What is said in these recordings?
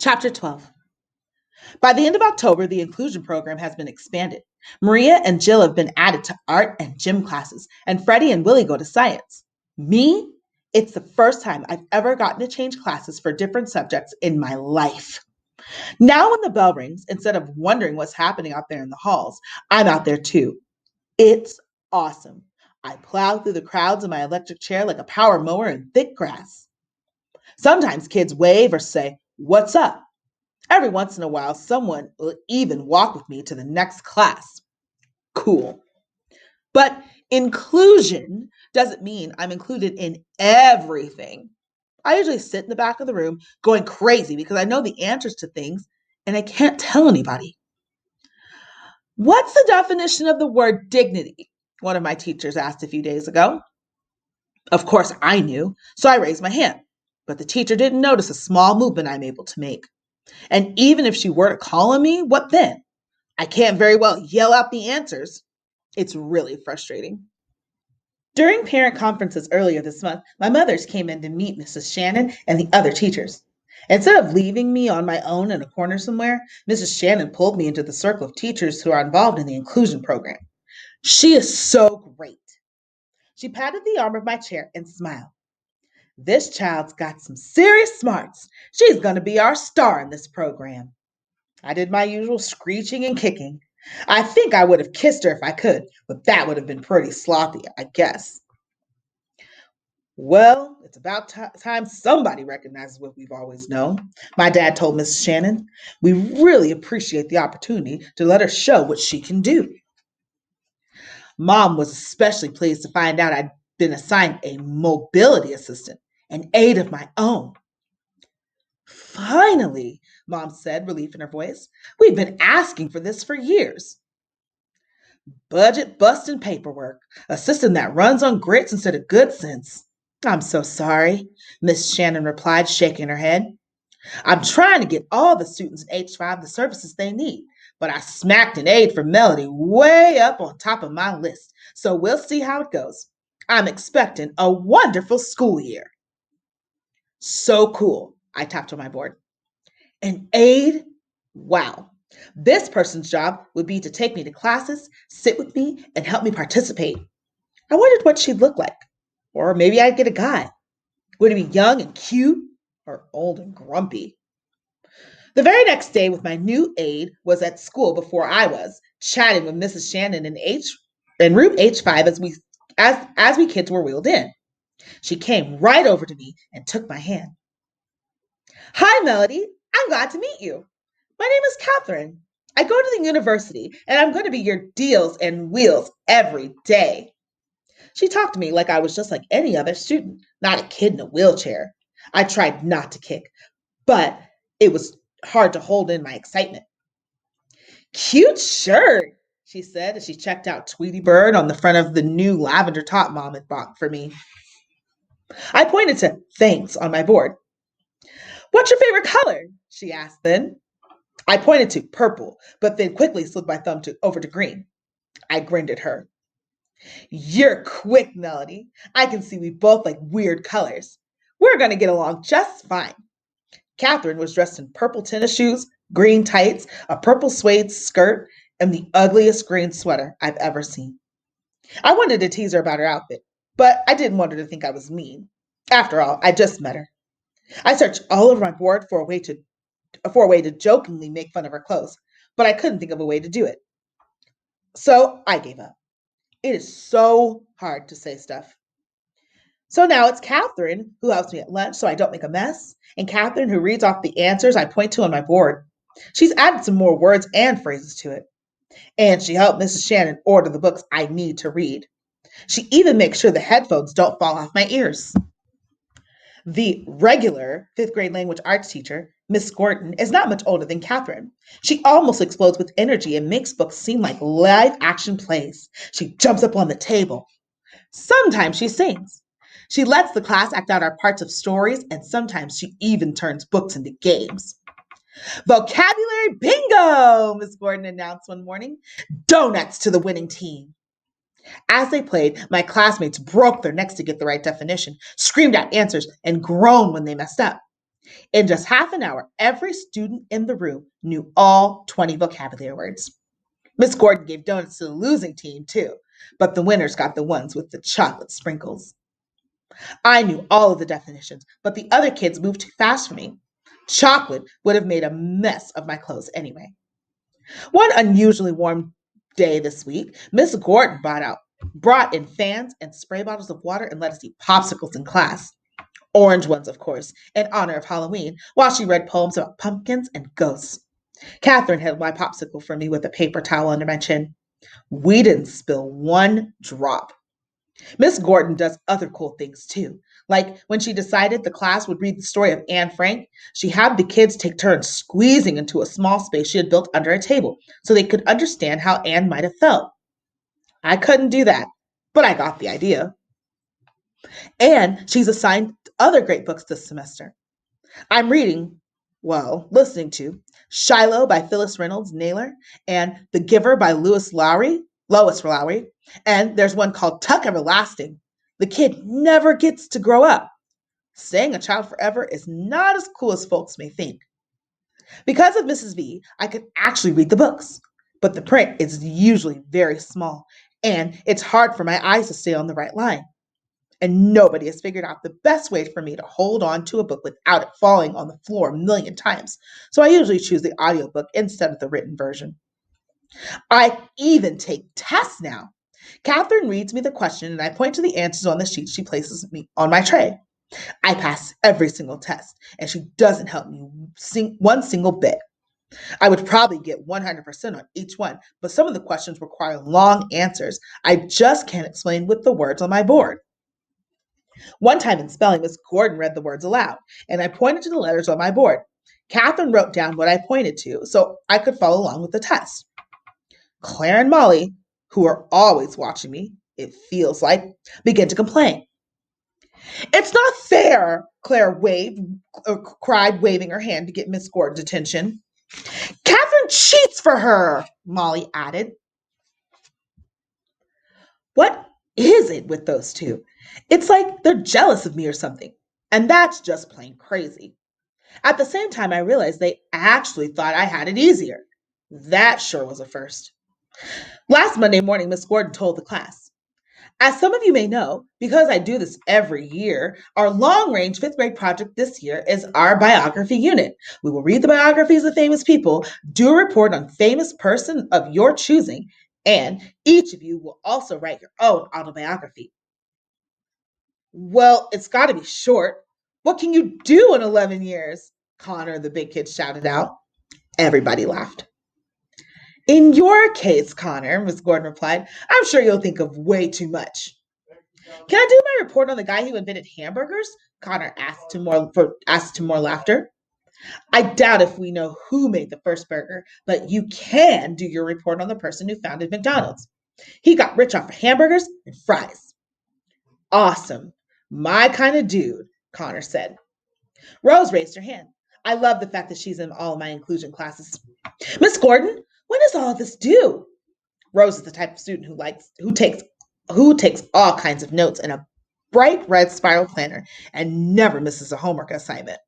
Chapter 12. By the end of October, the inclusion program has been expanded. Maria and Jill have been added to art and gym classes, and Freddie and Willie go to science. Me? It's the first time I've ever gotten to change classes for different subjects in my life. Now, when the bell rings, instead of wondering what's happening out there in the halls, I'm out there too. It's awesome. I plow through the crowds in my electric chair like a power mower in thick grass. Sometimes kids wave or say, "What's up?" Every once in a while, someone will even walk with me to the next class. Cool. But inclusion doesn't mean I'm included in everything. I usually sit in the back of the room going crazy because I know the answers to things and I can't tell anybody. What's the definition of the word dignity? One of my teachers asked a few days ago. Of course, I knew, so I raised my hand. But the teacher didn't notice a small movement I'm able to make. And even if she were to call on me, what then? I can't very well yell out the answers. It's really frustrating. During parent conferences earlier this month, my mothers came in to meet Mrs. Shannon and the other teachers. Instead of leaving me on my own in a corner somewhere, Mrs. Shannon pulled me into the circle of teachers who are involved in the inclusion program. She is so great. She patted the arm of my chair and smiled. This child's got some serious smarts. She's going to be our star in this program. I did my usual screeching and kicking. I think I would have kissed her if I could, but that would have been pretty sloppy, I guess. Well, it's about time somebody recognizes what we've always known. My dad told Mrs. Shannon. We really appreciate the opportunity to let her show what she can do. Mom was especially pleased to find out I'd been assigned a mobility assistant, an aide of my own. Finally, Mom said, relief in her voice. We've been asking for this for years. Budget busting paperwork, a system that runs on grits instead of good sense. I'm so sorry, Miss Shannon replied, shaking her head. I'm trying to get all the students in H5 the services they need, but I smacked an aide for Melody way up on top of my list, so we'll see how it goes. I'm expecting a wonderful school year. So cool, I tapped on my board. An aide? Wow. This person's job would be to take me to classes, sit with me, and help me participate. I wondered what she'd look like. Or maybe I'd get a guy. Would he be young and cute or old and grumpy? The very next day with my new aide was at school before I was, chatting with Mrs. Shannon in room H5 as we kids were wheeled in. She came right over to me and took my hand. Hi, Melody. I'm glad to meet you. My name is Catherine. I go to the university, and I'm going to be your deals and wheels every day. She talked to me like I was just like any other student, not a kid in a wheelchair. I tried not to kick, but it was hard to hold in my excitement. Cute shirt, she said as she checked out Tweety Bird on the front of the new lavender top Mom had bought for me. I pointed to thanks on my board. What's your favorite color? She asked then. I pointed to purple, but then quickly slid my thumb over to green. I grinned at her. You're quick, Melody. I can see we both like weird colors. We're going to get along just fine. Catherine was dressed in purple tennis shoes, green tights, a purple suede skirt, and the ugliest green sweater I've ever seen. I wanted to tease her about her outfit, but I didn't want her to think I was mean. After all, I just met her. I searched all over my board for a way to jokingly make fun of her clothes, but I couldn't think of a way to do it. So I gave up. It is so hard to say stuff. So now it's Catherine who helps me at lunch so I don't make a mess, and Catherine who reads off the answers I point to on my board. She's added some more words and phrases to it. And she helped Mrs. Shannon order the books I need to read. She even makes sure the headphones don't fall off my ears. The regular fifth grade language arts teacher, Miss Gordon, is not much older than Catherine. She almost explodes with energy and makes books seem like live action plays. She jumps up on the table. Sometimes she sings. She lets the class act out our parts of stories, and sometimes she even turns books into games. Vocabulary bingo, Miss Gordon announced one morning. Donuts to the winning team. As they played, my classmates broke their necks to get the right definition, screamed out answers, and groaned when they messed up. In just half an hour, every student in the room knew all 20 vocabulary words. Miss Gordon gave donuts to the losing team, too, but the winners got the ones with the chocolate sprinkles. I knew all of the definitions, but the other kids moved too fast for me. Chocolate would have made a mess of my clothes anyway. One unusually warm day this week, Miss Gordon brought in fans and spray bottles of water and let us eat popsicles in class. Orange ones, of course, in honor of Halloween, while she read poems about pumpkins and ghosts. Catherine held my popsicle for me with a paper towel under my chin. We didn't spill one drop. Miss Gordon does other cool things too. Like when she decided the class would read the story of Anne Frank, she had the kids take turns squeezing into a small space she had built under a table so they could understand how Anne might have felt. I couldn't do that, but I got the idea. And she's assigned other great books this semester. I'm listening to Shiloh by Phyllis Reynolds Naylor and The Giver by Lois Lowry, and there's one called Tuck Everlasting. The kid never gets to grow up. Staying a child forever is not as cool as folks may think. Because of Mrs. V, I could actually read the books, but the print is usually very small, and it's hard for my eyes to stay on the right line. And nobody has figured out the best way for me to hold on to a book without it falling on the floor a million times. So I usually choose the audiobook instead of the written version. I even take tests now. Catherine reads me the question and I point to the answers on the sheet she places me on my tray. I pass every single test and she doesn't help me one single bit. I would probably get 100% on each one, but some of the questions require long answers I just can't explain with the words on my board. One time in spelling, Miss Gordon read the words aloud, and I pointed to the letters on my board. Catherine wrote down what I pointed to so I could follow along with the test. Claire and Molly, who are always watching me, it feels like, begin to complain. It's not fair, Claire cried, waving her hand to get Miss Gordon's attention. Catherine cheats for her, Molly added. What is it with those two? It's like they're jealous of me or something. And that's just plain crazy. At the same time, I realized they actually thought I had it easier. That sure was a first. Last Monday morning, Miss Gordon told the class, as some of you may know, because I do this every year, our long-range fifth grade project this year is our biography unit. We will read the biographies of famous people, do a report on famous person of your choosing, and each of you will also write your own autobiography. Well, it's got to be short. What can you do in 11 years? Connor, the big kid, shouted out. Everybody laughed. In your case, Connor, Miss Gordon replied, I'm sure you'll think of way too much. Can I do my report on the guy who invented hamburgers? Connor asked to more laughter. I doubt if we know who made the first burger, but you can do your report on the person who founded McDonald's. He got rich off of hamburgers and fries. Awesome. My kind of dude, Connor said. Rose raised her hand. I love the fact that she's in all of my inclusion classes. Miss Gordon, when does all of this due? Rose is the type of student who takes all kinds of notes in a bright red spiral planner and never misses a homework assignment.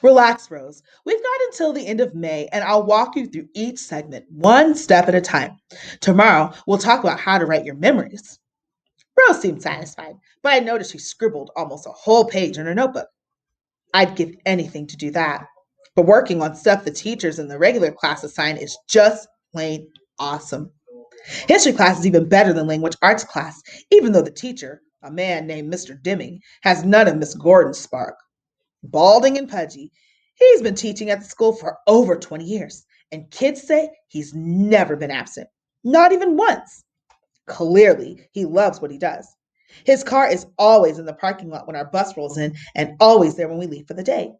Relax, Rose. We've got until the end of May, and I'll walk you through each segment one step at a time. Tomorrow, we'll talk about how to write your memories. Rose seemed satisfied, but I noticed she scribbled almost a whole page in her notebook. I'd give anything to do that. But working on stuff the teachers in the regular class assign is just plain awesome. History class is even better than language arts class, even though the teacher, a man named Mr. Deming, has none of Miss Gordon's spark. Balding and pudgy, he's been teaching at the school for over 20 years, and kids say he's never been absent, not even once. Clearly, he loves what he does. His car is always in the parking lot when our bus rolls in and always there when we leave for the day.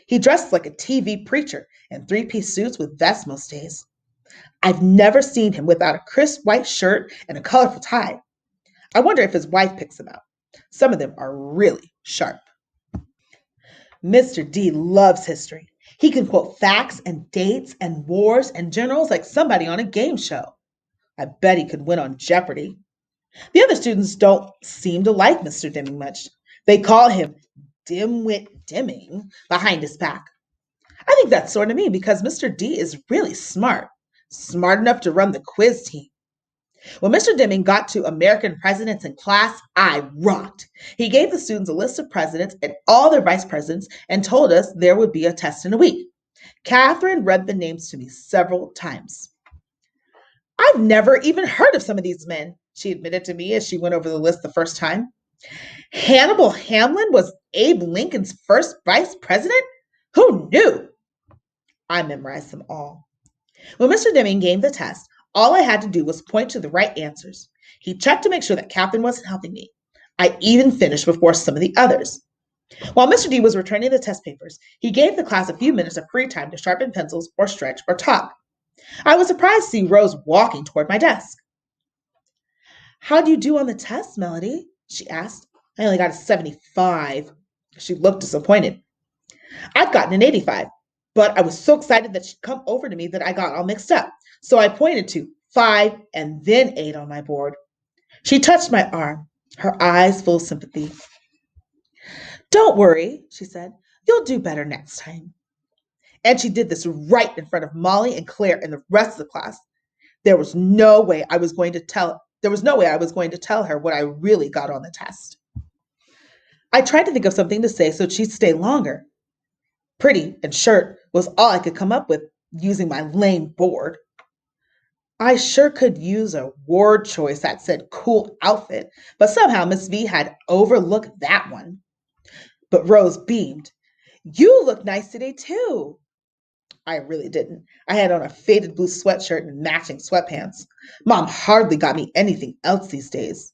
He dresses like a TV preacher in three-piece suits with vests most days. I've never seen him without a crisp white shirt and a colorful tie. I wonder if his wife picks him out. Some of them are really sharp. Mr. D loves history. He can quote facts and dates and wars and generals like somebody on a game show. I bet he could win on Jeopardy! The other students don't seem to like Mr. Deming much. They call him dimwit dimming behind his back. I think that's sort of me because Mr. D is really smart, smart enough to run the quiz team. When Mr. Deming got to American presidents in class, I rocked. He gave the students a list of presidents and all their vice presidents and told us there would be a test in a week. Catherine read the names to me several times. I've never even heard of some of these men, she admitted to me as she went over the list the first time. Hannibal Hamlin was Abe Lincoln's first vice president? Who knew? I memorized them all. When Mr. Deming gave the test, all I had to do was point to the right answers. He checked to make sure that Catherine wasn't helping me. I even finished before some of the others. While Mr. D was returning the test papers, he gave the class a few minutes of free time to sharpen pencils or stretch or talk. I was surprised to see Rose walking toward my desk. How do you do on the test, Melody? She asked. I only got a 75. She looked disappointed. I'd gotten an 85, but I was so excited that she'd come over to me that I got all mixed up. So I pointed to 5 and then 8 on my board. She touched my arm, her eyes full of sympathy. Don't worry, she said. You'll do better next time. And she did this right in front of Molly and Claire and the rest of the class. There was no way I was going to tell her what I really got on the test. I tried to think of something to say so she'd stay longer. Pretty and shirt was all I could come up with using my lame board. I sure could use a word choice that said cool outfit, but somehow Miss V had overlooked that one. But Rose beamed. You look nice today, too. I really didn't. I had on a faded blue sweatshirt and matching sweatpants. Mom hardly got me anything else these days.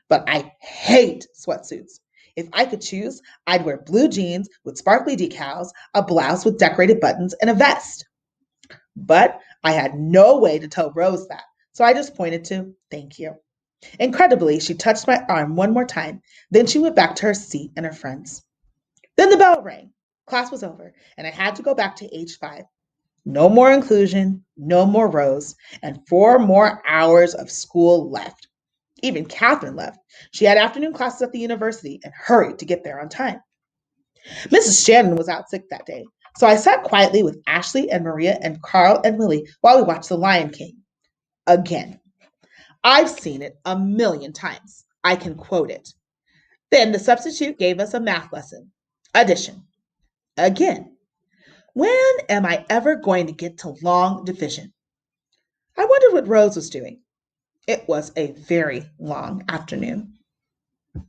But I hate sweatsuits. If I could choose, I'd wear blue jeans with sparkly decals, a blouse with decorated buttons, and a vest. But I had no way to tell Rose that, so I just pointed to thank you. Incredibly, she touched my arm one more time, then she went back to her seat and her friends. Then the bell rang. Class was over, and I had to go back to H5. No more inclusion, no more Rose, and 4 more hours of school left. Even Catherine left. She had afternoon classes at the university and hurried to get there on time. Mrs. Shannon was out sick that day, so I sat quietly with Ashley and Maria and Carl and Lily while we watched The Lion King. Again. I've seen it a million times. I can quote it. Then the substitute gave us a math lesson. Addition. Again. When am I ever going to get to long division? I wondered what Rose was doing. It was a very long afternoon.